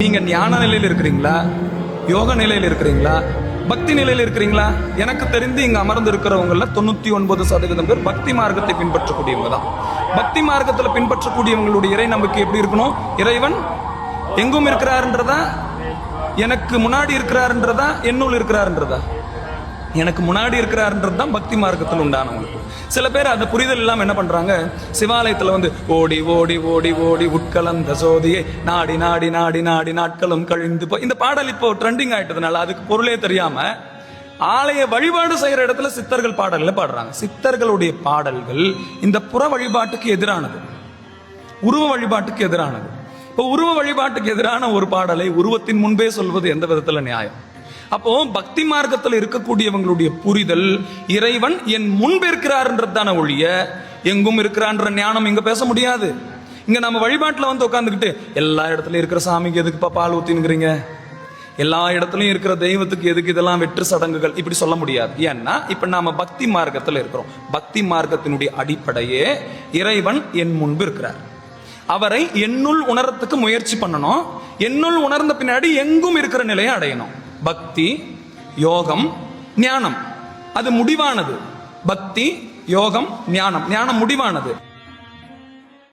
நீங்க ஞான நிலையில் இருக்கிறீங்களா, யோக நிலையில் இருக்கிறீங்களா, பக்தி நிலையில் இருக்கிறீங்களா? எனக்கு தெரிந்து இங்க அமர்ந்து இருக்கிறவங்கள 99% பேர் பக்தி மார்க்கத்தை பின்பற்றக்கூடியவங்க தான். பக்தி மார்க்கத்தில் பின்பற்றக்கூடியவங்களுடைய இறை நம்பிக்கை எப்படி இருக்கணும்? இறைவன் எங்கும் இருக்கிறாருன்றதா, எனக்கு முன்னாடி இருக்கிறாருன்றதா, என்னுள் இருக்கிறாருன்றதா? எனக்கு முன்னாடி இருக்கிறாருன்றது தான் பக்தி மார்க்கத்தில் உண்டானவங்களுக்கு. சில பேர் அந்த புரிதல் இல்லாமல் என்ன பண்றாங்க, சிவாலயத்தில் வந்து ஓடி ஓடி ஓடி ஓடி உட்கலந்த சோதியை நாடி நாடி நாடி நாடி நாட்களும் கழிந்து இந்த பாடல் இப்போ ட்ரெண்டிங் ஆயிட்டதுனால அதுக்கு பொருளே தெரியாம ஆலய வழிபாடு செய்யற இடத்துல சித்தர்கள் பாடல்களை பாடுறாங்க. சித்தர்களுடைய பாடல்கள் இந்த புற வழிபாட்டுக்கு எதிரானது, உருவ வழிபாட்டுக்கு எதிரானது. இப்போ உருவ வழிபாட்டுக்கு எதிரான ஒரு பாடலை உருவத்தின் முன்பே சொல்வது எந்த விதத்துல நியாயம்? அப்போ பக்தி மார்க்கத்தில் இருக்கக்கூடியவங்களுடைய புரிதல் இறைவன் என் முன்பு இருக்கிறார்ன்றதான ஒழிய எங்கும் இருக்கிறான்ற ஞானம் இங்க பேச முடியாது. இங்க நம்ம வழிபாட்டுல வந்து உட்காந்துக்கிட்டு எல்லா இடத்துலயும் இருக்கிற சாமிக்கு எதுக்குப்பா பால் ஊத்தினுங்கிறீங்க, எல்லா இடத்துலயும் இருக்கிற தெய்வத்துக்கு எதுக்கு இதெல்லாம் வெற்று சடங்குகள், இப்படி சொல்ல முடியாது. ஏன்னா இப்ப நாம பக்தி மார்க்கத்தில் இருக்கிறோம். பக்தி மார்க்கத்தினுடைய அடிப்படையே இறைவன் என் முன்பு இருக்கிறார். அவரை என்னுள் உணரத்துக்கு முயற்சி பண்ணணும். என்னுள் உணர்ந்த பின்னாடி எங்கும் இருக்கிற நிலையை அடையணும். பக்தி, யோகம், ஞானம் அது முடிவானது. பக்தி, யோகம், ஞானம். ஞானம் முடிவானது.